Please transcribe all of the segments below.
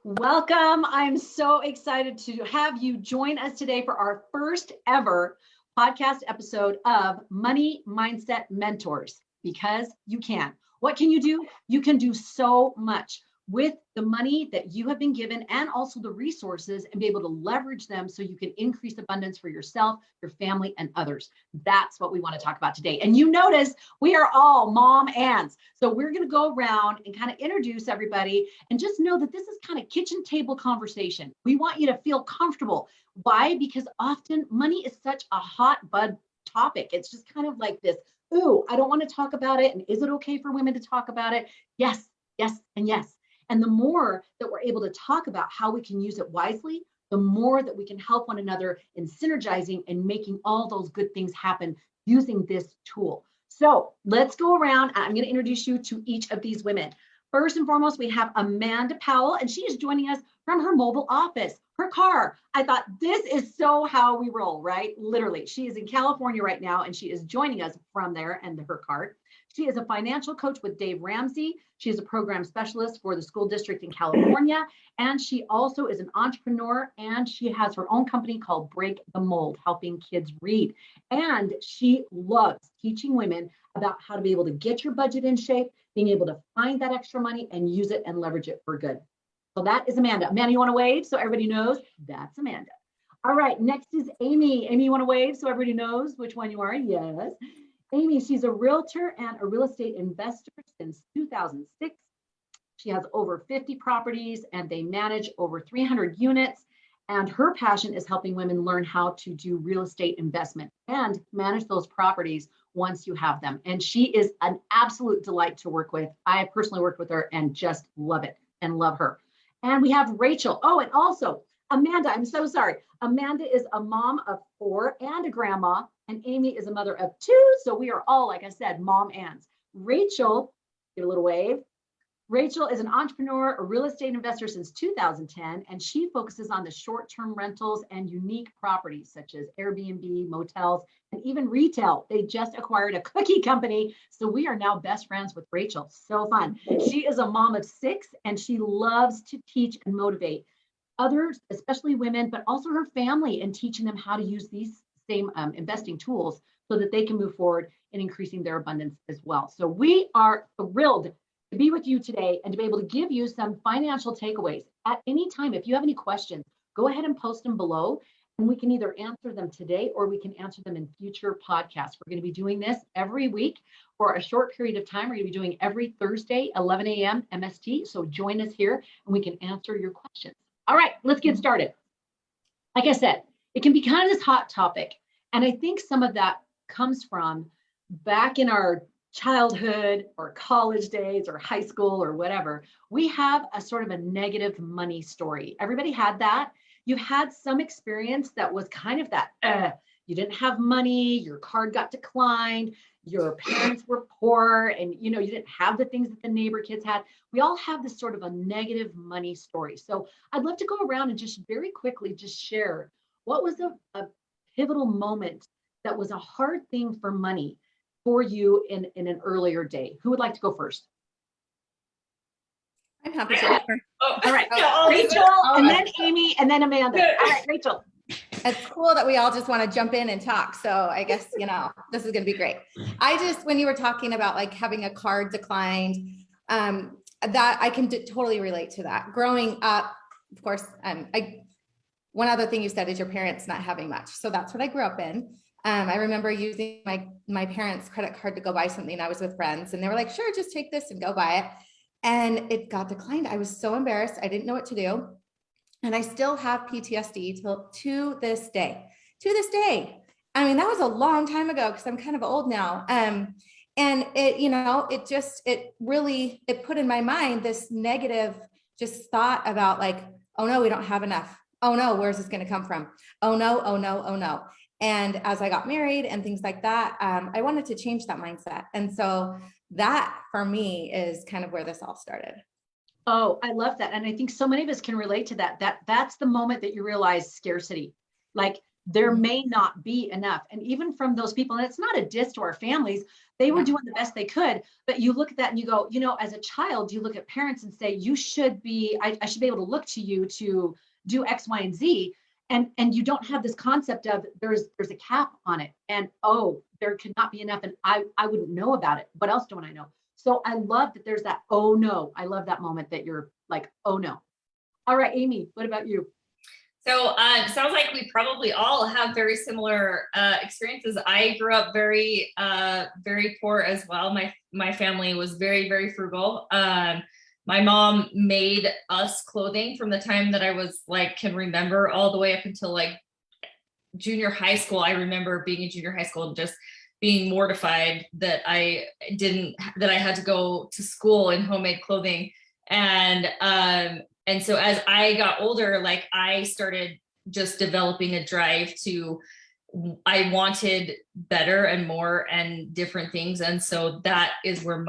Welcome. I'm so excited to have you join us today for our first ever podcast episode of Money Mindset Mentors, because you can. What can you do? You can do so much with the money that you have been given and also the resources, and be able to leverage them so you can increase abundance for yourself, your family, and others. That's what we want to talk about today. And you notice we are all mom ands. So we're going to go around and kind of introduce everybody, and just know that this is kind of kitchen table conversation. We want you to feel comfortable. Why? Because often money is such a hot bud topic. It's just kind of like this, ooh, I don't want to talk about it. And is it okay for women to talk about it? Yes, yes, and yes. And the more that we're able to talk about how we can use it wisely, the more that we can help one another in synergizing and making all those good things happen using this tool. So let's go around. I'm going to introduce you to each of these women. First and foremost, we have Amanda Powell, and she is joining us from her mobile office, her car. I thought this is so how we roll, right? Literally, she is in California right now, and she is joining us from there and her car. She is a financial coach with Dave Ramsey. She is a program specialist for the school district in California. And she also is an entrepreneur, and she has her own company called Break the Mold, helping kids read. And she loves teaching women about how to be able to get your budget in shape, being able to find that extra money and use it and leverage it for good. So that is Amanda. Amanda, you want to wave so everybody knows that's Amanda. All right, next is Amy. Amy, you want to wave so everybody knows which one you are? Yes. Amy, she's a realtor and a real estate investor since 2006. She has over 50 properties, and they manage over 300 units. And her passion is helping women learn how to do real estate investment and manage those properties once you have them. And she is an absolute delight to work with. I personally worked with her and just love it and love her. And we have Rachel. Oh, and also Amanda, I'm so sorry. Amanda is a mom of 4 and a grandma, and Amy is a mother of 2. So we are all, like I said, mom ands. Rachel, give a little wave. Rachel is an entrepreneur, a real estate investor since 2010, and she focuses on the short-term rentals and unique properties such as Airbnb, motels, and even retail. They just acquired a cookie company, so we are now best friends with Rachel. So fun. She is a mom of 6, and she loves to teach and motivate others, especially women, but also her family, and teaching them how to use these same investing tools so that they can move forward in increasing their abundance as well. So we are thrilled to be with you today and to be able to give you some financial takeaways. At any time, if you have any questions, go ahead and post them below, and we can either answer them today or we can answer them in future podcasts. We're going to be doing this every week for a short period of time. We're going to be doing every Thursday, 11 a.m. MST. So join us here and we can answer your questions. All right, let's get started. Like I said, it can be kind of this hot topic. And I think some of that comes from back in our childhood or college days or high school or whatever. We have a sort of a negative money story. Everybody had that. You had some experience that was kind of that, you didn't have money, your card got declined, your parents were poor, and you didn't have the things that the neighbor kids had. We all have this sort of a negative money story. So I'd love to go around and just very quickly just share what was a pivotal moment that was a hard thing for money for you in an earlier day. Who would like to go first? I'm happy to. Oh, all right. Rachel, and then Amy, and then Amanda. All right, Rachel. It's cool that we all just want to jump in and talk. So I guess, this is going to be great. When you were talking about like having a card declined, that I can totally relate to that. Growing up, of course, one other thing you said is your parents not having much. So that's what I grew up in. I remember using my parents' credit card to go buy something. I was with friends and they were like, sure, just take this and go buy it. And it got declined. I was so embarrassed. I didn't know what to do. And I still have PTSD to this day. To this day. I mean, that was a long time ago because I'm kind of old now. And it really put in my mind this negative just thought about like, oh no, we don't have enough. Oh no, where's this going to come from? Oh no, oh no, oh no. And as I got married and things like that, I wanted to change that mindset. And so that for me is kind of where this all started. Oh, I love that. And I think so many of us can relate to that. That's the moment that you realize scarcity. Like there may not be enough. And even from those people, and it's not a diss to our families, they were doing the best they could. But you look at that and you go, as a child, you look at parents and say, you should be, I should be able to look to you to do X, Y, and Z. And you don't have this concept of there's a cap on it. And, there could not be enough. And I wouldn't know about it. What else don't I know? So I love that there's that, oh no. I love that moment that you're like, oh no. All right, Amy, what about you? So sounds like we probably all have very similar experiences. I grew up very, very poor as well. My family was very, very frugal. My mom made us clothing from the time that I was can remember all the way up until junior high school. I remember being in junior high school and just being mortified that I had to go to school in homemade clothing. And so as I got older, I started just developing a drive I wanted better and more and different things. And so that is where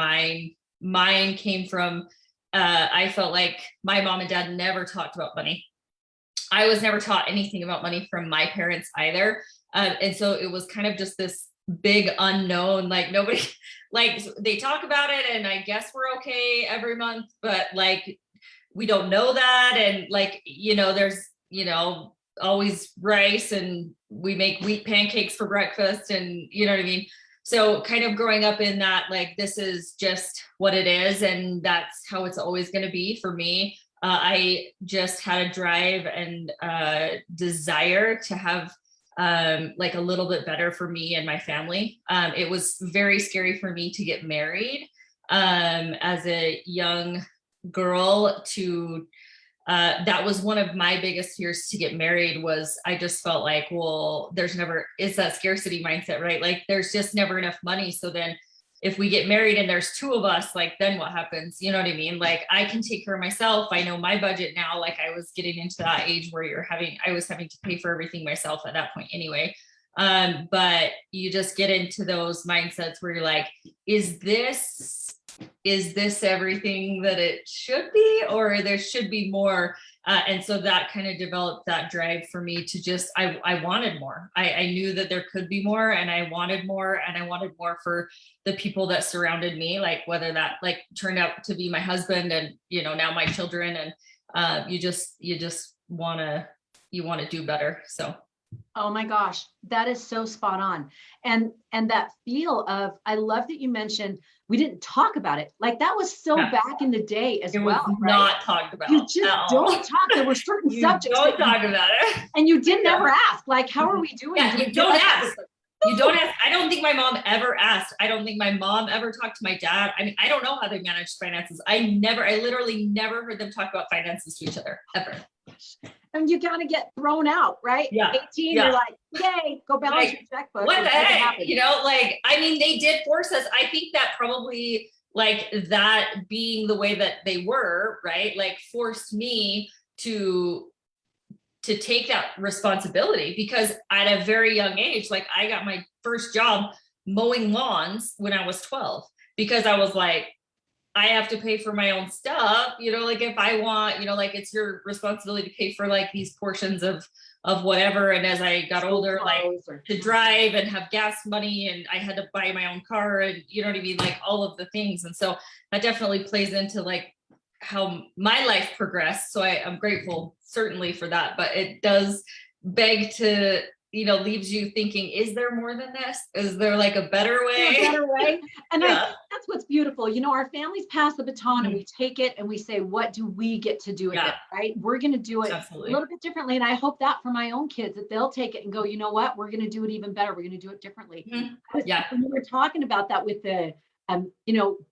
mine came from. I felt like my mom and dad never talked about money. I was never taught anything about money from my parents either. And so it was kind of just this big unknown, nobody, they talk about it and I guess we're okay every month, but we don't know that. And there's, always rice and we make wheat pancakes for breakfast and you know what I mean? So kind of growing up in that, this is just what it is. And that's how it's always going to be for me. I just had a drive and desire to have a little bit better for me and my family. It was very scary for me to get married as a young girl that was one of my biggest fears to get married. Was I just felt it's that scarcity mindset, right? There's just never enough money. So then if we get married and there's two of us, then what happens? You know what I mean? I can take care of myself. I know my budget now. I was getting into that age where I was having to pay for everything myself at that point anyway. But you just get into those mindsets where you're like, is this everything that it should be, or there should be more? And so that kind of developed that drive for me to just, I wanted more. I knew that there could be more and I wanted more, and I wanted more for the people that surrounded me, whether that turned out to be my husband and, now my children. And you just want to do better. So. Oh my gosh, that is so spot on. And that feel of, I love that you mentioned we didn't talk about it. That was so back in the day as well. It was not talked about. You just don't talk. There were certain subjects. Don't talk about it. And you didn't ever ask, how are we doing? Yeah, you don't ask. You don't ask. I don't think my mom ever asked. I don't think my mom ever talked to my dad. I mean, I don't know how they manage finances. I literally never heard them talk about finances to each other, ever. And you kind of get thrown out, right? Yeah. 18, you're like, yay, go balance your checkbook. What the heck? They did force us. I think that probably that being the way that they were, right? Forced me to take that responsibility, because at a very young age, I got my first job mowing lawns when I was 12, because I was I have to pay for my own stuff, if I want, it's your responsibility to pay for these portions of whatever. And as I got older, to drive and have gas money, and I had to buy my own car, and you know what I mean? All of the things. And so that definitely plays into how my life progressed. So I'm grateful certainly for that, but it does beg to, leaves you thinking, is there more than this? Is there a better way? A better way. And I think that's what's beautiful. Our families pass the baton and we take it and we say, what do we get to do with it? Right? We're going to do it a little bit differently. And I hope that for my own kids, that they'll take it and go, you know what? We're going to do it even better. We're going to do it differently. Yeah. When we were talking about that with the,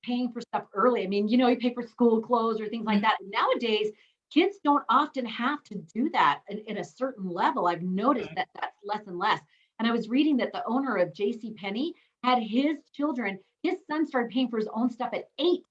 paying for stuff early. I mean, you pay for school clothes or things like that. Nowadays, kids don't often have to do that in a certain level. I've noticed that that's less and less. And I was reading that the owner of J.C. Penney had his son started paying for his own stuff at 8.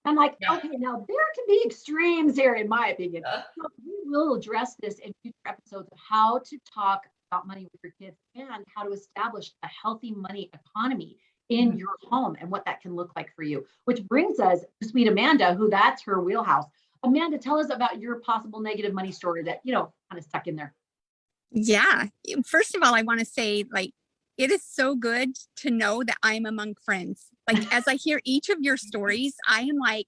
I'm like, okay, now there can be extremes here, in my opinion. So we will address this in future episodes of how to talk about money with your kids and how to establish a healthy money economy in your home and what that can look like for you. Which brings us to sweet Amanda, who that's her wheelhouse. Amanda, tell us about your possible negative money story that, kind of stuck in there. Yeah. First of all, I want to say, like, it is so good to know that I'm among friends. Like, as I hear each of your stories, I am like,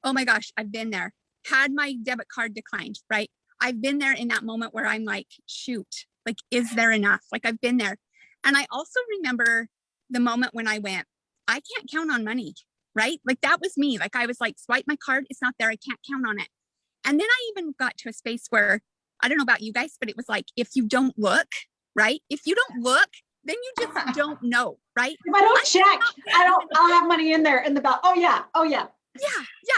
oh my gosh, I've been there. Had my debit card declined, right? I've been there in that moment where I'm like, shoot, like, is there enough? Like, I've been there. And I also remember the moment when I went, I can't count on money, right? Like, that was me. Like, I was like, swipe my card, it's not there. I can't count on it. And then I even got to a space where, I don't know about you guys, but it was like, if you don't look, right? If you don't look, then you just don't know, right? If I don't check, I'll have money in there in the belt. Oh yeah. Yeah.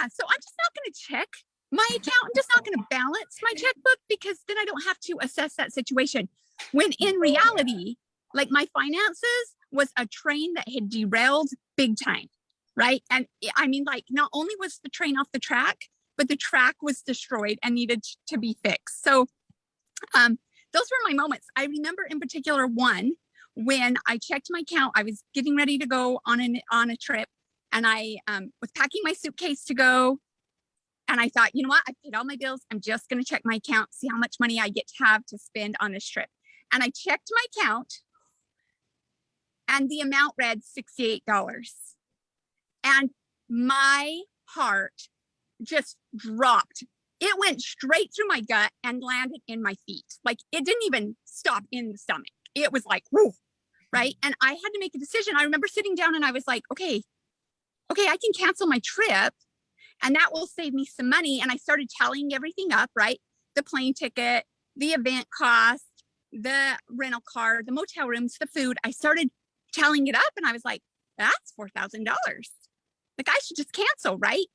So I'm just not going to check my account. I'm just not going to balance my checkbook, because then I don't have to assess that situation. When in reality, like, my finances was a train that had derailed big time, right? And I mean, like, not only was the train off the track, but the track was destroyed and needed to be fixed. So those were my moments. I remember in particular one when I checked my account. I was getting ready to go on a trip, and I was packing my suitcase to go. And I thought, you know what? I paid all my bills. I'm just going to check my account, see how much money I get to have to spend on this trip. And I checked my account, and the amount read $68. And my heart just dropped. It went straight through my gut and landed in my feet. Like, it didn't even stop in the stomach. It was like, whoo, right? And I had to make a decision. I remember sitting down and I was like, okay, I can cancel my trip, and that will save me some money. And I started tallying everything up, right? The plane ticket, the event cost, the rental car, the motel rooms, the food. I started tallying it up, and I was like, that's $4,000. Like, I should just cancel, right?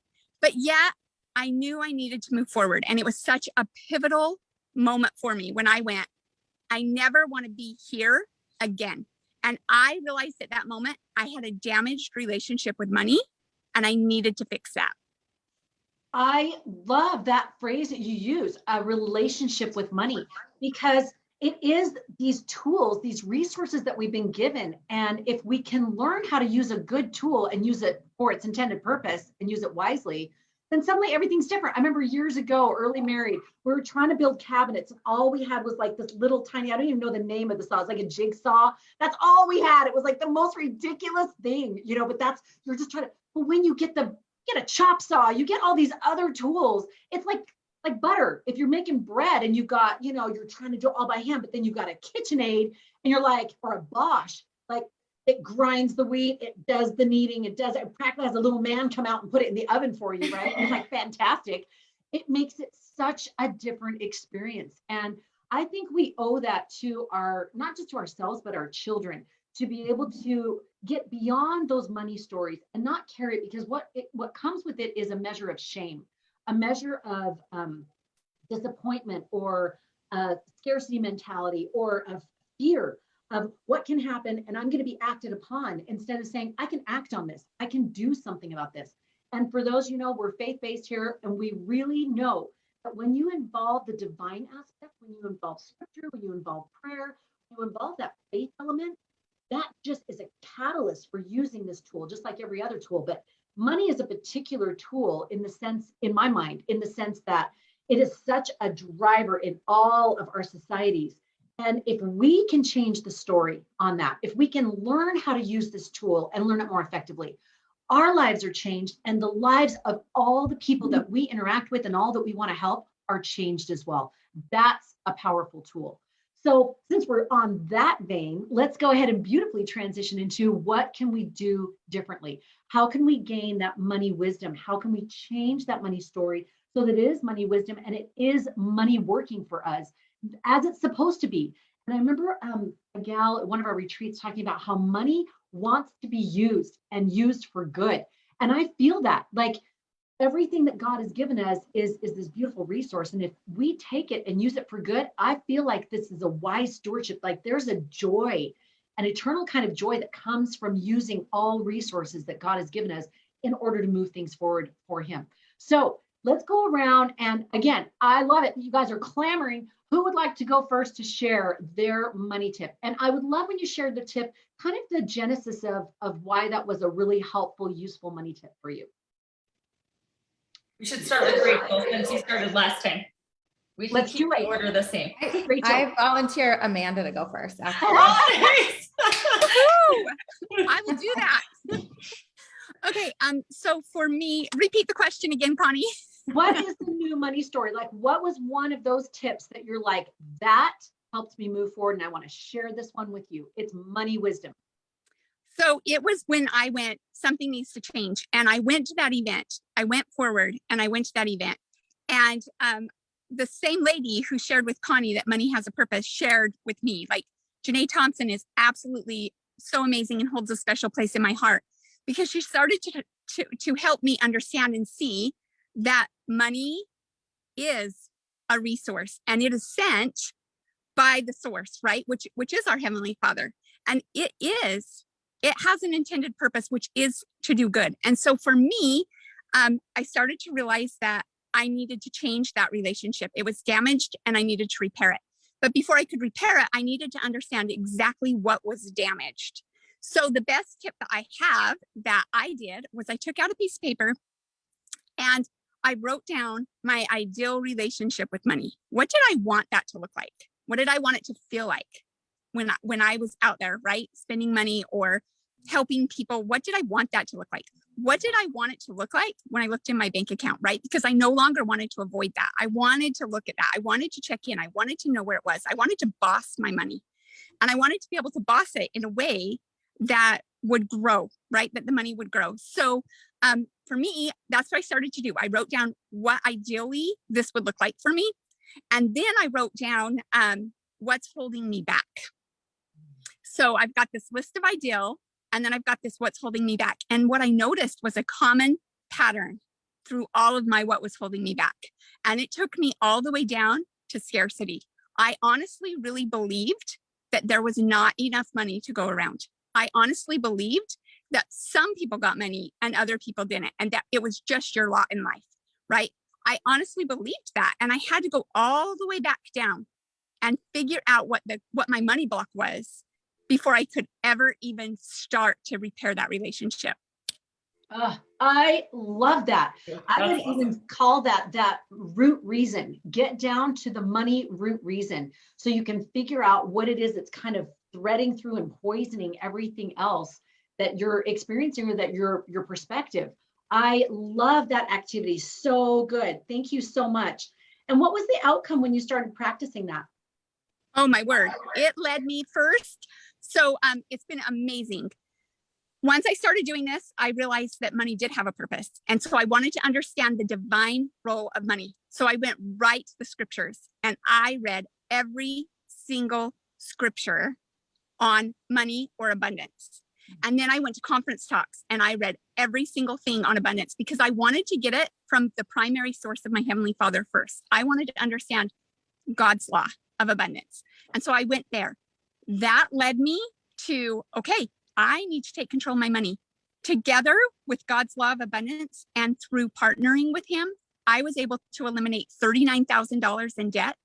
But yet I knew I needed to move forward. And it was such a pivotal moment for me when I went, I never want to be here again. And I realized at that moment I had a damaged relationship with money, and I needed to fix that. I love that phrase that you use, a relationship with money, because it is these tools, these resources that we've been given. And if we can learn how to use a good tool and use it for its intended purpose and use it wisely, then suddenly everything's different. I remember years ago, early married, we were trying to build cabinets, and all we had was like this little tiny, I don't even know the name of the saw. It's like a jigsaw. That's all we had. It was like the most ridiculous thing, but you're just trying to, but when you get a chop saw, you get all these other tools. It's like butter. If you're making bread and you've got, you're trying to do it all by hand, but then you've got a KitchenAid and you're like, or a Bosch, like, it grinds the wheat, it does the kneading, it practically has a little man come out and put it in the oven for you, right? It's like fantastic. It makes it such a different experience. And I think we owe that to not just to ourselves, but our children, to be able to get beyond those money stories and not carry it, because what comes with it is a measure of shame, a measure of disappointment, or a scarcity mentality, or a fear of what can happen and I'm going to be acted upon, instead of saying, I can act on this. I can do something about this. And for those, we're faith-based here, and we really know that when you involve the divine aspect, when you involve scripture, when you involve prayer, when you involve that faith element, that just is a catalyst for using this tool, just like every other tool. But money is a particular tool in my mind, in the sense that it is such a driver in all of our societies. And if we can change the story on that, if we can learn how to use this tool and learn it more effectively, our lives are changed, and the lives of all the people that we interact with and all that we want to help are changed as well. That's a powerful tool. So since we're on that vein, let's go ahead and beautifully transition into what can we do differently? How can we gain that money wisdom? How can we change that money story so that it is money wisdom and it is money working for us as it's supposed to be? And I remember a gal at one of our retreats talking about how money wants to be used and used for good. And I feel that, like, everything that God has given us is this beautiful resource. And if we take it and use it for good, I feel like this is a wise stewardship. Like, there's a joy, an eternal kind of joy that comes from using all resources that God has given us in order to move things forward for Him. So let's go around. And again, I love it. You guys are clamoring. Who would like to go first to share their money tip? And I would love when you shared the tip, kind of the genesis of why that was a really helpful, useful money tip for you. We should start with Rachel since you started last time. We can Let's keep do it. the order the same. Rachel. I volunteer Amanda to go first. Actually. Woo! I will do that. Okay. So for me, repeat the question again, Connie. What is the new money story? Like, what was one of those tips that you're like, that helped me move forward, and I want to share this one with you? It's money wisdom. So it was when I went, something needs to change. And I went to that event. I went forward and I went to that event. And the same lady who shared with Connie that money has a purpose shared with me. Like, Janae Thompson is absolutely so amazing and holds a special place in my heart, because she started to help me understand and see that money is a resource, and it is sent by the source, right? Which is our Heavenly Father. And it has an intended purpose, which is to do good. And so for me, I started to realize that I needed to change that relationship. It was damaged and I needed to repair it. But before I could repair it, I needed to understand exactly what was damaged. So the best tip that I have that I did was I took out a piece of paper and I wrote down my ideal relationship with money. What did I want that to look like? What did I want it to feel like when I was out there, right? Spending money or helping people. What did I want that to look like? What did I want it to look like when I looked in my bank account, right? Because I no longer wanted to avoid that. I wanted to look at that. I wanted to check in. I wanted to know where it was. I wanted to boss my money. And I wanted to be able to boss it in a way that would grow, right? That the money would grow. So for me, that's what I started to do. I wrote down what ideally this would look like for me. And then I wrote down what's holding me back. So I've got this list of ideal, and then I've got this what's holding me back. And what I noticed was a common pattern through all of my what was holding me back. And it took me all the way down to scarcity. I honestly really believed that there was not enough money to go around. I honestly believed that some people got money and other people didn't, and that it was just your lot in life, right? I honestly believed that. And I had to go all the way back down and figure out what my money block was before I could ever even start to repair that relationship. I love that. I would even call that root reason. Get down to the money root reason, so you can figure out what it is that's kind of threading through and poisoning everything else that you're experiencing, or that your perspective. I love that activity. So good. Thank you so much. And what was the outcome when you started practicing that? Oh my word. It led me first. So it's been amazing. Once I started doing this, I realized that money did have a purpose. And so I wanted to understand the divine role of money. So I went right to the scriptures and I read every single scripture on money or abundance. And then I went to conference talks and I read every single thing on abundance, because I wanted to get it from the primary source of my Heavenly Father first. I wanted to understand God's law of abundance. And so I went there. That led me to, okay, I need to take control of my money. Together with God's law of abundance and through partnering with Him, I was able to eliminate $39,000 in debt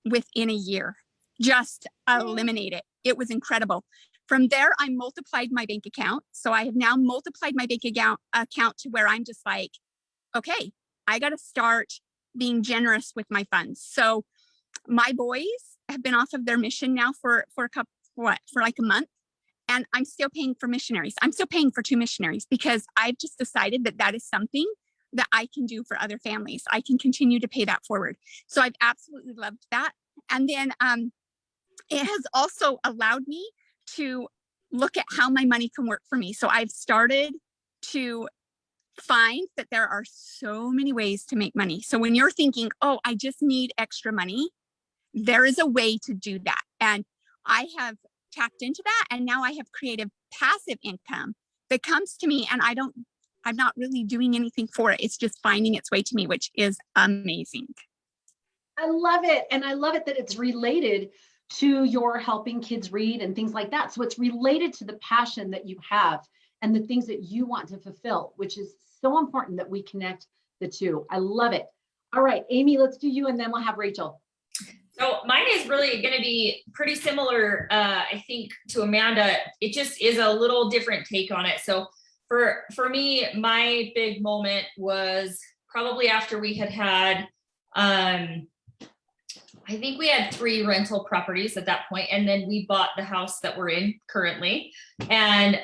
within a year. Just eliminate it. It was incredible. From there, I multiplied my bank account. So I have now multiplied my bank account to where I'm just like, okay, I got to start being generous with my funds. So my boys have been off of their mission now for like a month. And I'm still paying for missionaries. I'm still paying for 2 missionaries, because I've just decided that that is something that I can do for other families. I can continue to pay that forward. So I've absolutely loved that. And then it has also allowed me to look at how my money can work for me. So I've started to find that there are so many ways to make money. So when you're thinking, oh, I just need extra money, there is a way to do that. And I have tapped into that. And now I have creative passive income that comes to me, and I'm not really doing anything for it. It's just finding its way to me, which is amazing. I love it. And I love it that it's related to your helping kids read and things like that. So it's related to the passion that you have and the things that you want to fulfill, which is so important that we connect the two. I love it. All right, Amy, let's do you, and then we'll have Rachel. So mine is really going to be pretty similar, I think, to Amanda. It just is a little different take on it. So for me, my big moment was probably after we had I think we had 3 rental properties at that point, and then we bought the house that we're in currently, and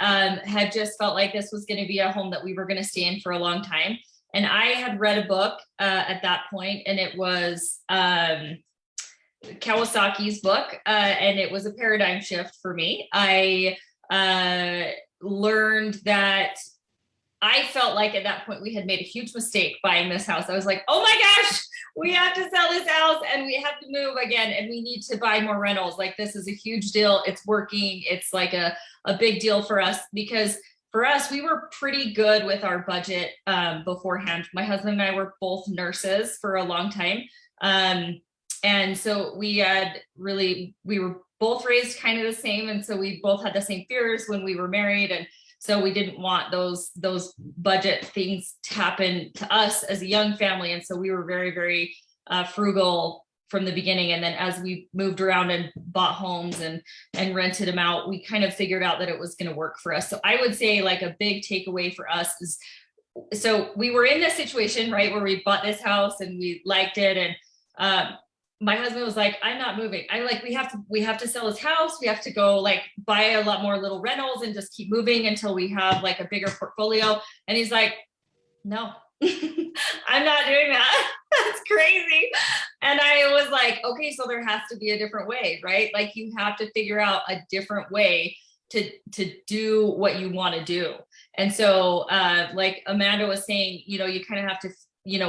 had just felt like this was going to be a home that we were going to stay in for a long time. And I had read a book at that point, and it was Kawasaki's book, and it was a paradigm shift for me. I learned that I felt like at that point we had made a huge mistake buying this house. I was like, oh my gosh, we have to sell this house and we have to move again, and we need to buy more rentals. Like, this is a huge deal. It's working. It's like a big deal for us, because for us, we were pretty good with our budget beforehand. My husband and I were both nurses for a long time. And so we were both raised kind of the same. And so we both had the same fears when we were married. And so we didn't want those budget things to happen to us as a young family. And so we were very, very frugal from the beginning. And then as we moved around and bought homes and rented them out, we kind of figured out that it was going to work for us. So I would say, like, a big takeaway for us is, so we were in this situation, right, where we bought this house and we liked it. And my husband was like, I'm not moving. I'm like, we have to sell this house. We have to go, like, buy a lot more little rentals and just keep moving until we have, like, a bigger portfolio. And he's like, no, I'm not doing that. That's crazy. And I was like, okay, so there has to be a different way, right? Like, you have to figure out a different way to do what you want to do. And so, like Amanda was saying, you kind of have to,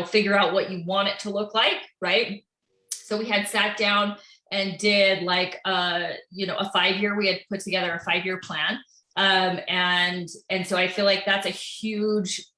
figure out what you want it to look like, right? So we had sat down and did, like, a 5-year, we had put together a 5-year plan. And so I feel like that's a huge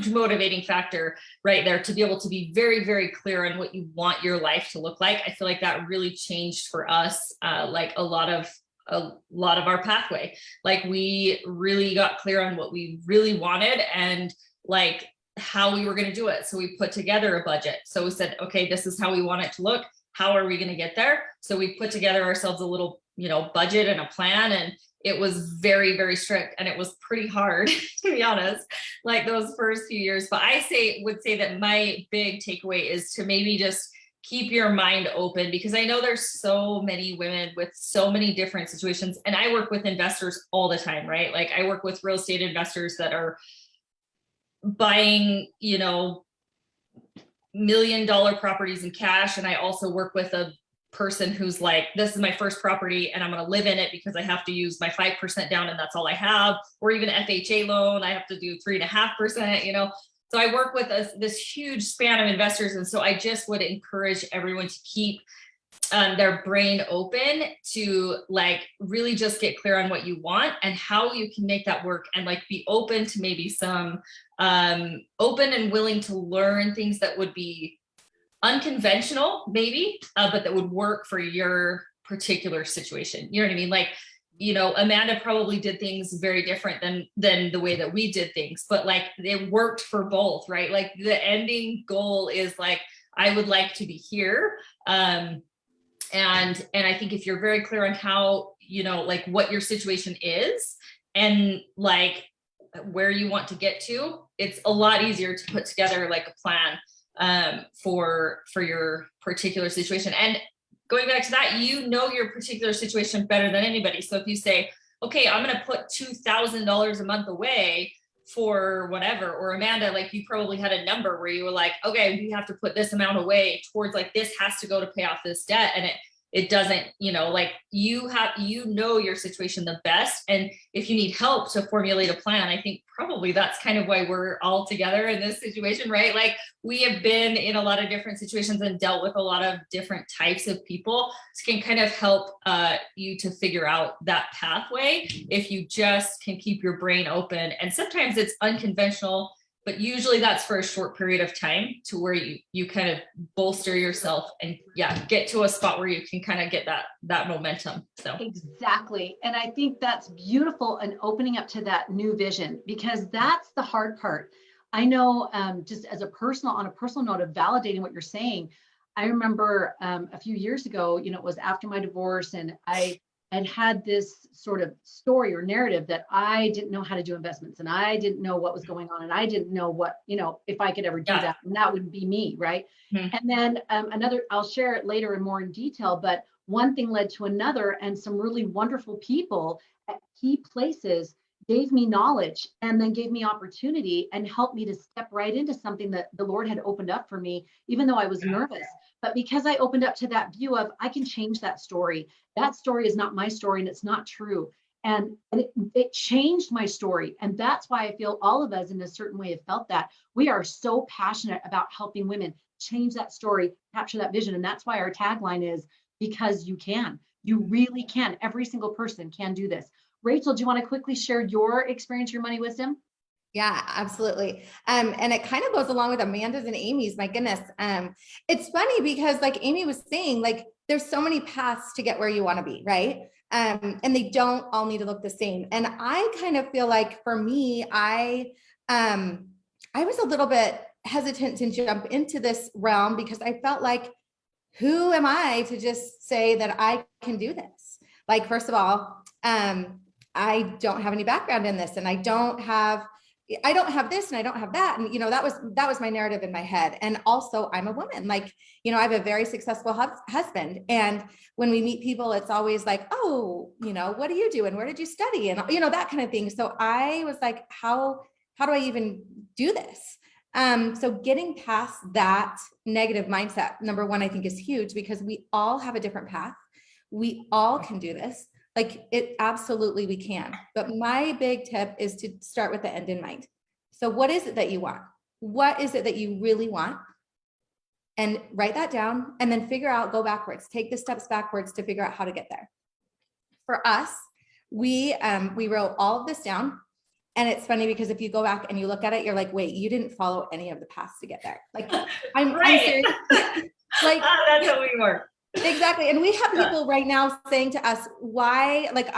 motivating factor right there, to be able to be very, very clear on what you want your life to look like. I feel like that really changed for us, like a lot of our pathway. Like, we really got clear on what we really wanted and, like, how we were going to do it. So we put together a budget. So we said, okay, this is how we want it to look. How are we going to get there? So we put together ourselves a little, budget and a plan, and it was very, very strict, and it was pretty hard to be honest, like those first few years. But I would say that my big takeaway is to maybe just keep your mind open, because I know there's so many women with so many different situations, and I work with investors all the time, right? Like, I work with real estate investors that are buying, $1 million properties in cash. And I also work with a person who's like, this is my first property and I'm going to live in it because I have to use my 5% down and that's all I have. Or even FHA loan, I have to do 3.5%, So I work with this huge span of investors. And so I just would encourage everyone to keep their brain open to, like, really just get clear on what you want and how you can make that work, and, like, be open to maybe some open and willing to learn things that would be unconventional maybe, but that would work for your particular situation. You know what I mean? Like, Amanda probably did things very different than the way that we did things, but, like, it worked for both, right? Like, the ending goal is, like, I would like to be here. And I think if you're very clear on how, like, what your situation is and, like, where you want to get to, it's a lot easier to put together, like, a plan for your particular situation. And going back to that, your particular situation better than anybody. So if you say, okay, I'm going to put $2,000 a month away for whatever, or Amanda, like, you probably had a number where you were like, okay, we have to put this amount away towards, like, this has to go to pay off this debt. And it doesn't, like, you know your situation the best. And if you need help to formulate a plan, I think probably that's kind of why we're all together in this situation, right? Like, we have been in a lot of different situations and dealt with a lot of different types of people. So can kind of help you to figure out that pathway if you just can keep your brain open. And sometimes it's unconventional, but usually that's for a short period of time, to where you kind of bolster yourself and get to a spot where you can kind of get that momentum. So exactly. And I think that's beautiful, and opening up to that new vision, because that's the hard part. I know, just on a personal note of validating what you're saying, I remember a few years ago, it was after my divorce, and I and had this sort of story or narrative that I didn't know how to do investments, and I didn't know what was going on, and I didn't know what, if I could ever do that, and that would be me, right? Mhm. And then I'll share it later in more in detail, but one thing led to another, and some really wonderful people at key places gave me knowledge and then gave me opportunity and helped me to step right into something that the Lord had opened up for me, even though I was nervous. But because I opened up to that view of, I can change that story. That story is not my story and it's not true. And it changed my story. And that's why I feel all of us in a certain way have felt that. We are so passionate about helping women change that story, capture that vision. And that's why our tagline is, because you can. You really can. Every single person can do this. Rachel, do you want to quickly share your experience, your money wisdom? Yeah, absolutely. And it kind of goes along with Amanda's and Amy's. My goodness. It's funny because like Amy was saying, like there's so many paths to get where you want to be, right? And they don't all need to look the same. And I kind of feel like for me, I was a little bit hesitant to jump into this realm because I felt like, who am I to just say that I can do this? Like, first of all, I don't have any background in this, and I don't have this and I don't have that. And, that was my narrative in my head. And also I'm a woman, like, I have a very successful husband. And when we meet people, it's always like, oh, what do you do? And where did you study? And, that kind of thing. So I was like, how do I even do this? So getting past that negative mindset, number one, I think is huge because we all have a different path. We all can do this. Like it absolutely we can. But my big tip is to start with the end in mind. So what is it that you want? What is it that you really want? And write that down and then go backwards, take the steps backwards to figure out how to get there. For us, we wrote all of this down. And it's funny because if you go back and you look at it, you're like, wait, you didn't follow any of the paths to get there. Like I'm serious. Like that's how we work. Exactly. And we have people right now saying to us, why, like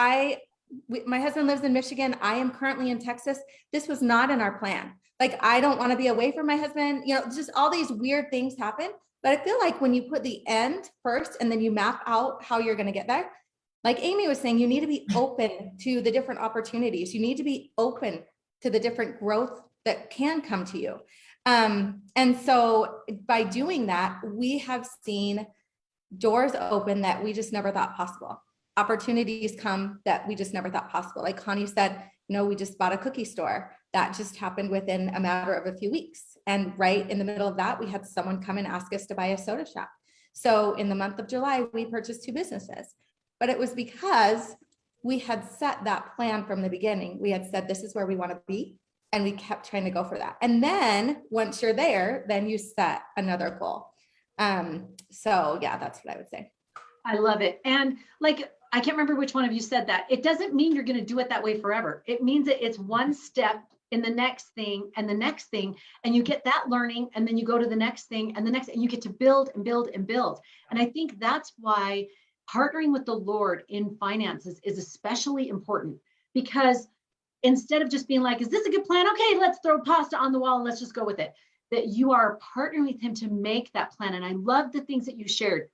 my husband lives in Michigan. I am currently in Texas. This was not in our plan. Like, I don't want to be away from my husband. Just all these weird things happen. But I feel like when you put the end first and then you map out how you're going to get there, like Amy was saying, you need to be open to the different opportunities. You need to be open to the different growth that can come to you. And so by doing that, we have seen doors open that we just never thought possible. Opportunities come that we just never thought possible. Like Connie said, we just bought a cookie store. That just happened within a matter of a few weeks. And right in the middle of that, we had someone come and ask us to buy a soda shop. So in the month of July, we purchased 2 businesses. But it was because we had set that plan from the beginning. We had said, this is where we want to be. And we kept trying to go for that. And then once you're there, then you set another goal. So yeah, that's what I would say. I love it. And like, I can't remember which one of you said that. It doesn't mean you're going to do it that way forever. It means that it's one step in the next thing and the next thing, and you get that learning, and then you go to the next thing and the next, and you get to build and build and build. And I think that's why partnering with the Lord in finances is especially important, because instead of just being like, is this a good plan? Okay, let's throw pasta on the wall and let's just go with it. That you are partnering with him to make that plan. And I love the things that you shared.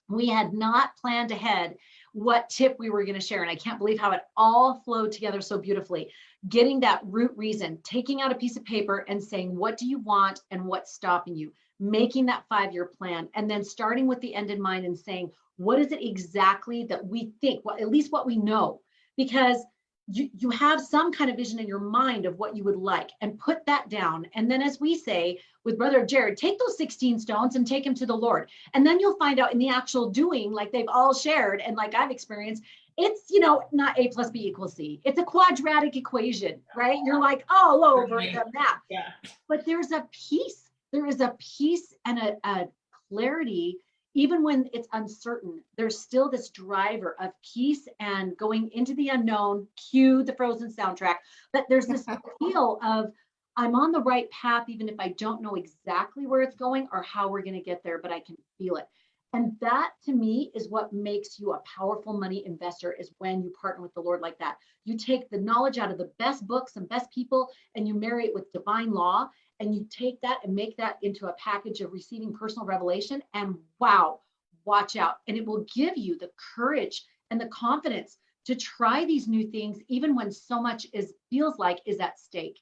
We had not planned ahead what tip we were going to share. And I can't believe how it all flowed together so beautifully. Getting that root reason, taking out a piece of paper and saying, what do you want and what's stopping you? Making that 5-year plan, and then starting with the end in mind and saying, what is it exactly that we think, well, at least what we know, because you have some kind of vision in your mind of what you would like, and put that down. And then, as we say with Brother Jared, take those 16 stones and take them to the Lord. And then you'll find out in the actual doing, like they've all shared, and like I've experienced, it's, not A plus B equals C. It's a quadratic equation, right? You're like all over the map. Yeah. But there's a peace. There is a peace and a clarity. Even when it's uncertain, there's still this driver of peace and going into the unknown, cue the Frozen soundtrack. But there's this feel of, I'm on the right path, even if I don't know exactly where it's going or how we're going to get there, but I can feel it. And that, to me, is what makes you a powerful money investor, is when you partner with the Lord like that. You take the knowledge out of the best books and best people, and you marry it with divine law. And you take that and make that into a package of receiving personal revelation, and wow, watch out. And it will give you the courage and the confidence to try these new things, even when so much feels like is at stake.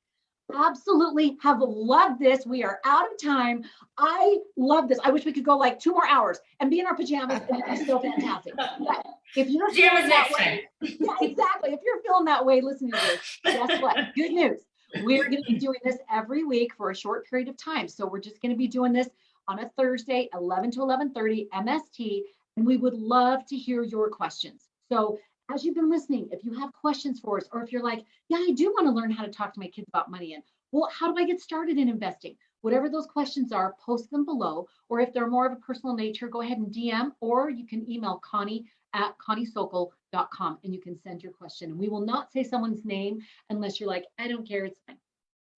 Absolutely have loved this. We are out of time. I love this. I wish we could go like 2 more hours and be in our pajamas and it'd be so fantastic. But if you're feeling that way, yeah, exactly. If you're feeling that way listening to this, guess what? Good news. We're going to be doing this every week for a short period of time. So we're just going to be doing this on a Thursday, 11 to 11:30 MST, and we would love to hear your questions. So as you've been listening, if you have questions for us, or if you're like, yeah, I do want to learn how to talk to my kids about money, and well, how do I get started in investing? Whatever those questions are, post them below. Or if they're more of a personal nature, go ahead and DM, or you can email Connie@ConnieSokol.com and you can send your question. We will not say someone's name unless you're like, I don't care, it's fine.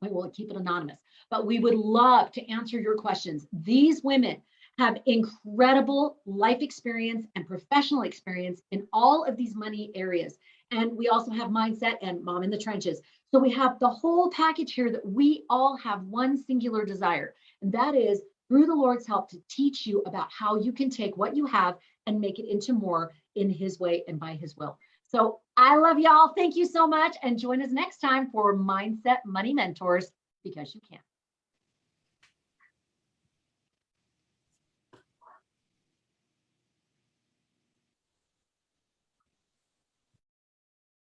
We will keep it anonymous, but we would love to answer your questions. These women have incredible life experience and professional experience in all of these money areas. And we also have mindset and mom in the trenches. So we have the whole package here that we all have one singular desire, and that is through the Lord's help to teach you about how you can take what you have and make it into more in his way and by his will. So I love y'all. Thank you so much. And join us next time for Mindset Money Mentors, because you can.